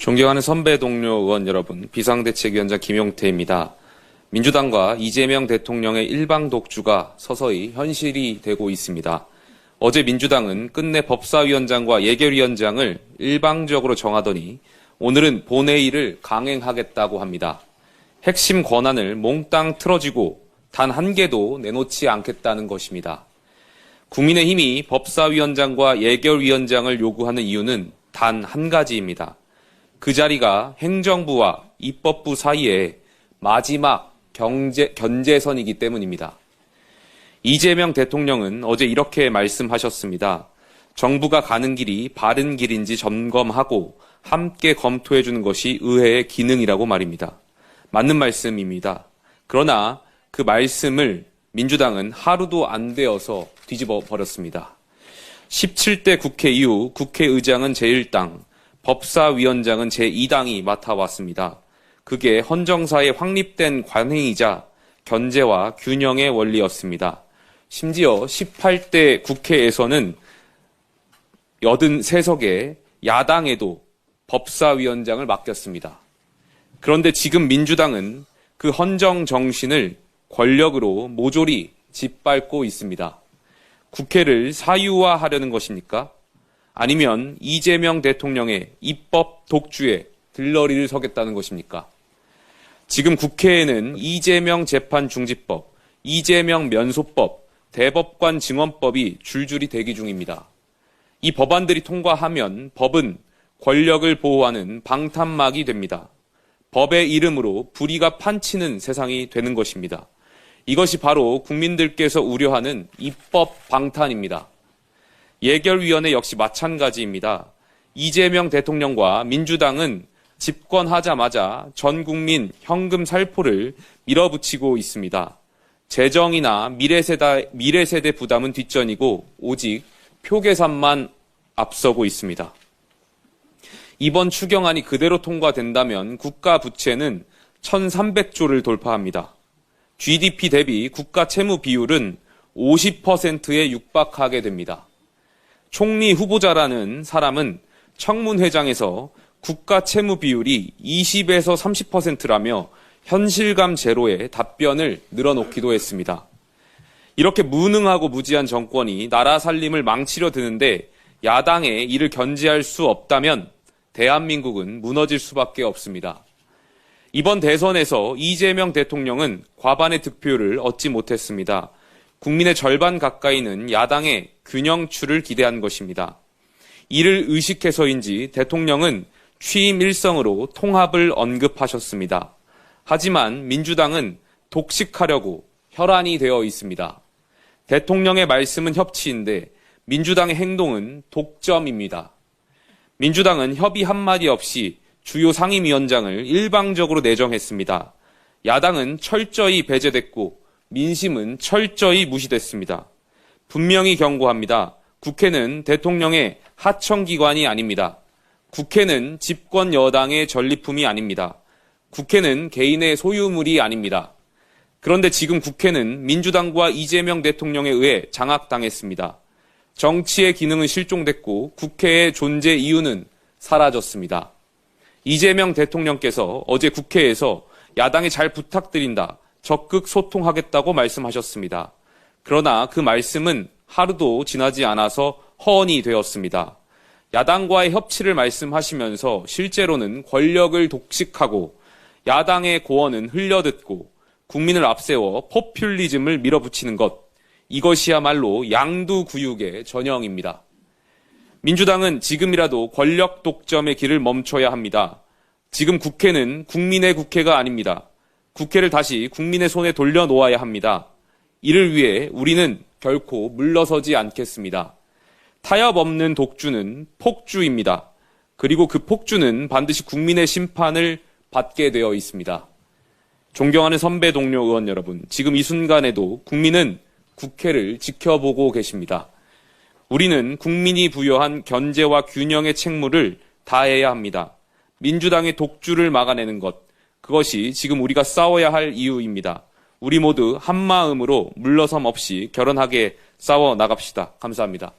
존경하는 선배 동료 의원 여러분, 비상대책위원장 김용태입니다. 민주당과 이재명 대통령의 일방 독주가 서서히 현실이 되고 있습니다. 어제 민주당은 끝내 법사위원장과 예결위원장을 일방적으로 정하더니 오늘은 본회의를 강행하겠다고 합니다. 핵심 권한을 몽땅 틀어쥐고 단 한 개도 내놓지 않겠다는 것입니다. 국민의힘이 법사위원장과 예결위원장을 요구하는 이유는 단 한 가지입니다. 그 자리가 행정부와 입법부 사이에 마지막 견제선이기 때문입니다. 이재명 대통령은 어제 이렇게 말씀하셨습니다. 정부가 가는 길이 바른 길인지 점검하고 함께 검토해주는 것이 의회의 기능이라고 말입니다. 맞는 말씀입니다. 그러나 그 말씀을 민주당은 하루도 안 되어서 뒤집어 버렸습니다. 17대 국회 이후 국회의장은 제1당, 법사위원장은 제2당이 맡아왔습니다. 그게 헌정사에 확립된 관행이자 견제와 균형의 원리였습니다. 심지어 18대 국회에서는 83석의 야당에도 법사위원장을 맡겼습니다. 그런데 지금 민주당은 그 헌정 정신을 권력으로 모조리 짓밟고 있습니다. 국회를 사유화하려는 것입니까? 아니면 이재명 대통령의 입법 독주에 들러리를 서겠다는 것입니까? 지금 국회에는 이재명 재판중지법, 이재명 면소법, 대법관 증언법이 줄줄이 대기 중입니다. 이 법안들이 통과하면 법은 권력을 보호하는 방탄막이 됩니다. 법의 이름으로 불의가 판치는 세상이 되는 것입니다. 이것이 바로 국민들께서 우려하는 입법 방탄입니다. 예결위원회 역시 마찬가지입니다. 이재명 대통령과 민주당은 집권하자마자 전 국민 현금 살포를 밀어붙이고 있습니다. 재정이나 미래세대 부담은 뒷전이고 오직 표 계산만 앞서고 있습니다. 이번 추경안이 그대로 통과된다면 국가 부채는 1,300조를 돌파합니다. GDP 대비 국가 채무 비율은 50%에 육박하게 됩니다. 총리 후보자라는 사람은 청문회장에서 국가 채무 비율이 20에서 30%라며 현실감 제로의 답변을 늘어놓기도 했습니다. 이렇게 무능하고 무지한 정권이 나라 살림을 망치려 드는데 야당에 이를 견제할 수 없다면 대한민국은 무너질 수밖에 없습니다. 이번 대선에서 이재명 대통령은 과반의 득표를 얻지 못했습니다. 국민의 절반 가까이는 야당의 균형추를 기대한 것입니다. 이를 의식해서인지 대통령은 취임 일성으로 통합을 언급하셨습니다. 하지만 민주당은 독식하려고 혈안이 되어 있습니다. 대통령의 말씀은 협치인데 민주당의 행동은 독점입니다. 민주당은 협의 한마디 없이 주요 상임위원장을 일방적으로 내정했습니다. 야당은 철저히 배제됐고 민심은 철저히 무시됐습니다. 분명히 경고합니다. 국회는 대통령의 하청기관이 아닙니다. 국회는 집권 여당의 전리품이 아닙니다. 국회는 개인의 소유물이 아닙니다. 그런데 지금 국회는 민주당과 이재명 대통령에 의해 장악당했습니다. 정치의 기능은 실종됐고 국회의 존재 이유는 사라졌습니다. 이재명 대통령께서 어제 국회에서 야당에 잘 부탁드린다, 적극 소통하겠다고 말씀하셨습니다. 그러나 그 말씀은 하루도 지나지 않아서 허언이 되었습니다. 야당과의 협치를 말씀하시면서 실제로는 권력을 독식하고 야당의 고언은 흘려듣고 국민을 앞세워 포퓰리즘을 밀어붙이는 것, 이것이야말로 양두구육의 전형입니다. 민주당은 지금이라도 권력 독점의 길을 멈춰야 합니다. 지금 국회는 국민의 국회가 아닙니다. 국회를 다시 국민의 손에 돌려놓아야 합니다. 이를 위해 우리는 결코 물러서지 않겠습니다. 타협 없는 독주는 폭주입니다. 그리고 그 폭주는 반드시 국민의 심판을 받게 되어 있습니다. 존경하는 선배 동료 의원 여러분, 지금 이 순간에도 국민은 국회를 지켜보고 계십니다. 우리는 국민이 부여한 견제와 균형의 책무를 다해야 합니다. 민주당의 독주를 막아내는 것, 그것이 지금 우리가 싸워야 할 이유입니다. 우리 모두 한마음으로 물러섬 없이 결연하게 싸워 나갑시다. 감사합니다.